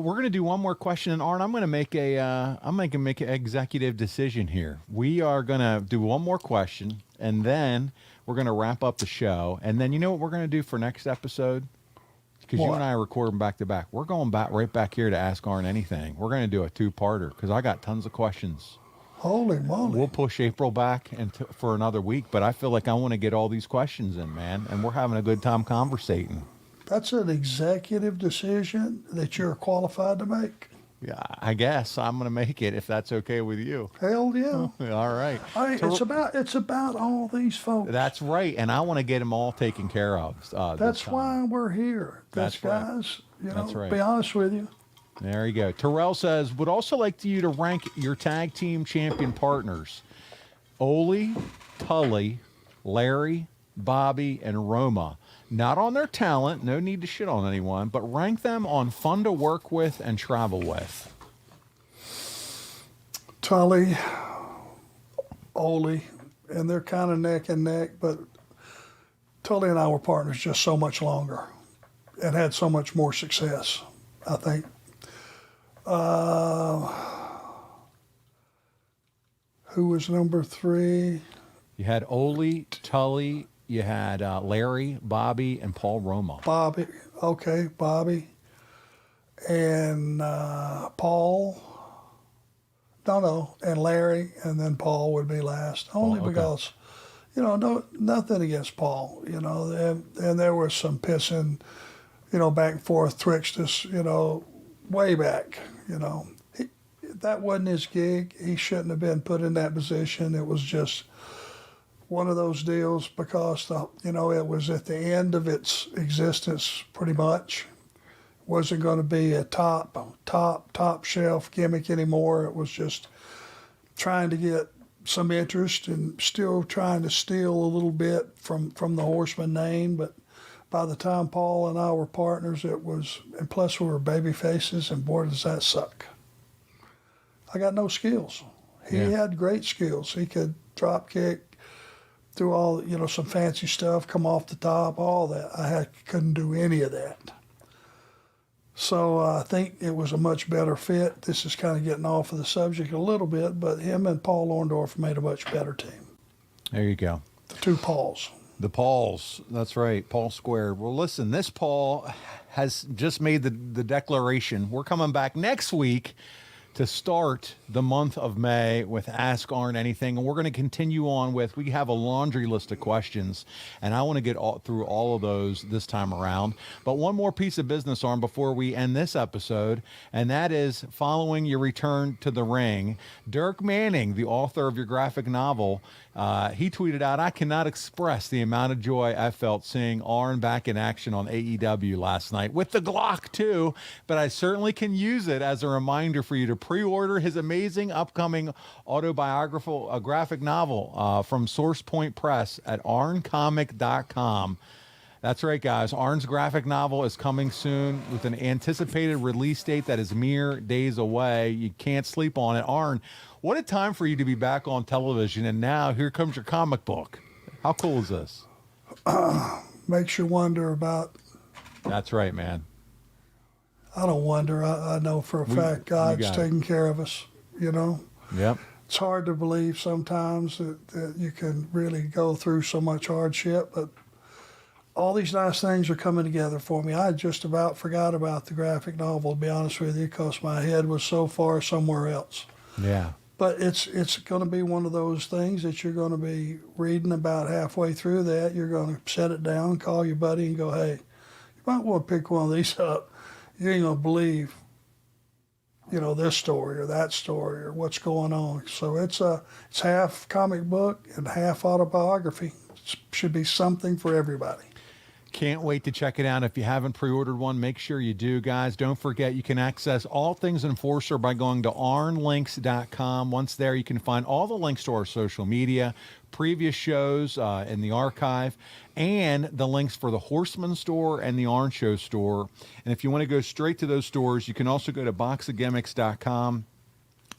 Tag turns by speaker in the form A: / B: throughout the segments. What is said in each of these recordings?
A: We're going to do one more question, and Arn, I'm going to make an executive decision here. We are going to do one more question, and then we're going to wrap up the show. And then you know what we're going to do for next episode? Because you and I are recording back to back. We're going back right back here to Ask Arn Anything. We're going to do a two-parter because I got tons of questions.
B: Holy moly.
A: We'll push April back for another week, but I feel like I want to get all these questions in, man, and we're having a good time conversating.
B: That's an executive decision that you're qualified to make.
A: Yeah, I guess I'm going to make it if that's okay with you.
B: Hell yeah.
A: All right.
B: It's about all these folks.
A: That's right, and I want to get them all taken care of.
B: That's why we're here.
A: That's
B: guys,
A: right. That's right.
B: Be honest with you.
A: There you go. Terrell says, would also like you to rank your tag team champion partners. Ole, Tully, Larry, Bobby, and Roma. Not on their talent, no need to shit on anyone, but rank them on fun to work with and travel with.
B: Tully, Ole, and they're kind of neck and neck, but Tully and I were partners just so much longer and had so much more success, I think. Who was number 3?
A: You had Ole, Tully, you had Larry, Bobby, and Paul Roma.
B: Bobby, and Paul. No, and Larry, and then Paul would be last. Only because, nothing against Paul, and there was some pissing, back and forth twixt us, way back, that wasn't his gig. He shouldn't have been put in that position. It was just one of those deals because, it was at the end of its existence pretty much. Wasn't going to be a top shelf gimmick anymore. It was just trying to get some interest and still trying to steal a little bit from the Horseman name. But by the time Paul and I were partners, it was, and plus we were baby faces, and boy, does that suck. I got no skills. He had great skills. He could drop kick, do all, some fancy stuff, come off the top, all that. I couldn't do any of that. So I think it was a much better fit. This is kind of getting off of the subject a little bit, but him and Paul Orndorff made a much better team.
A: There you go.
B: The two Pauls.
A: The Pauls. That's right. Paul squared. Well, listen, this Paul has just made the declaration. We're coming back next week to start the month of May with Ask Arn Anything. And we're going to continue on with, we have a laundry list of questions, and I want to get through all of those this time around. But one more piece of business, Arn, before we end this episode, and that is following your return to the ring. Dirk Manning, the author of your graphic novel, he tweeted out, I cannot express the amount of joy I felt seeing Arn back in action on AEW last night, with the Glock too, but I certainly can use it as a reminder for you to pre-order his amazing upcoming autobiographical graphic novel from Source Point Press at arncomic.com. That's right, guys. Arn's graphic novel is coming soon with an anticipated release date that is mere days away. You can't sleep on it. Arn, what a time for you to be back on television, and now here comes your comic book. How cool is this?
B: Makes you wonder about...
A: That's right, man.
B: I don't wonder. I know for a fact God's taking care of us,
A: Yep.
B: It's hard to believe sometimes that you can really go through so much hardship, but all these nice things are coming together for me. I just about forgot about the graphic novel, to be honest with you, because my head was so far somewhere else.
A: Yeah.
B: But it's going to be one of those things that you're going to be reading about halfway through that. You're going to set it down, call your buddy, and go, hey, you might want to pick one of these up. You ain't going to believe, this story or that story or what's going on. So it's half comic book and half autobiography. It should be something for everybody.
A: Can't wait to check it out. If you haven't pre-ordered one, make sure you do, guys. Don't forget, you can access all things Enforcer by going to arnlinks.com. Once there, you can find all the links to our social media, previous shows in the archive, and the links for the Horseman store and the Arn Show store. And if you want to go straight to those stores, you can also go to boxofgimmicks.com.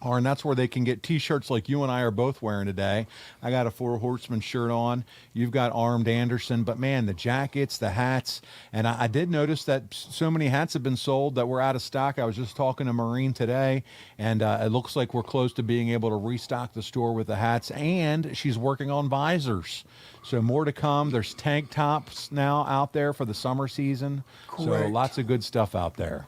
A: And that's where they can get T-shirts like you and I are both wearing today. I got a Four Horsemen shirt on. You've got Arn Anderson. But, man, the jackets, the hats. And I did notice that so many hats have been sold that we're out of stock. I was just talking to Maureen today, and it looks like we're close to being able to restock the store with the hats. And she's working on visors. So more to come. There's tank tops now out there for the summer season.
B: Correct.
A: So lots of good stuff out there.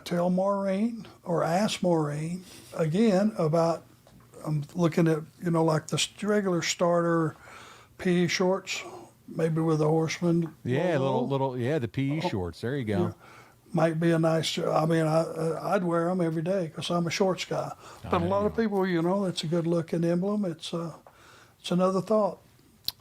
B: Tell Maureen or ask Maureen again about, I'm looking at, like the regular starter PE shorts, maybe with a Horseman.
A: Yeah,
B: logo.
A: the PE shorts. There you go.
B: Yeah. Might be a nice, I'd wear them every day because I'm a shorts guy. But a lot of people, it's a good looking emblem. It's another thought.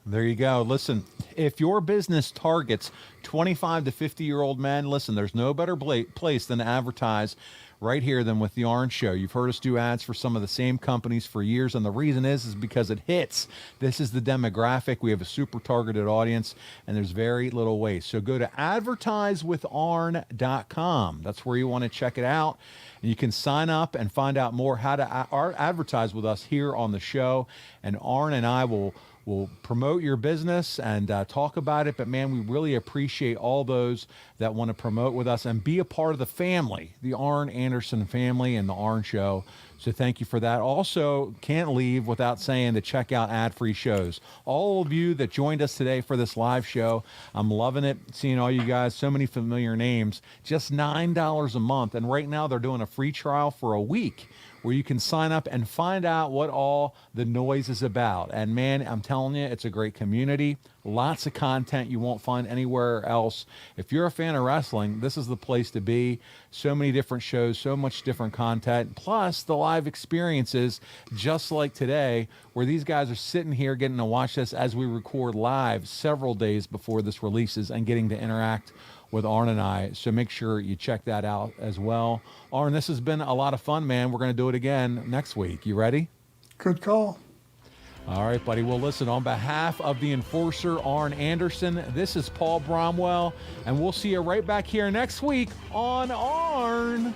A: There you go. Listen, if your business targets 25 to 50-year-old men, listen, there's no better place than to advertise right here than with the Arn Show. You've heard us do ads for some of the same companies for years, and the reason is because it hits. This is the demographic. We have a super targeted audience, and there's very little waste. So go to advertisewitharn.com. That's where you want to check it out. And you can sign up and find out more how to advertise with us here on the show. And Arn and I will promote your business and talk about it. But, man, we really appreciate all those that want to promote with us and be a part of the family, the Arn Anderson family and the Arn Show. So thank you for that. Also, can't leave without saying to check out ad-free shows. All of you that joined us today for this live show, I'm loving it, seeing all you guys, so many familiar names, just $9 a month. And right now they're doing a free trial for a week where you can sign up and find out what all the noise is about. And, man, I'm telling you, it's a great community. Lots of content you won't find anywhere else. If you're a fan of wrestling, this is the place to be. So many different shows, so much different content, plus the live experiences, just like today, where these guys are sitting here getting to watch this as we record live several days before this releases and getting to interact with Arn and I. So make sure you check that out as well. Arn, this has been a lot of fun, man. We're going to do it again next week. You ready?
B: Good call.
A: All right, buddy. Well, listen, on behalf of the enforcer, Arn Anderson, this is Paul Bromwell, and we'll see you right back here next week on Arn.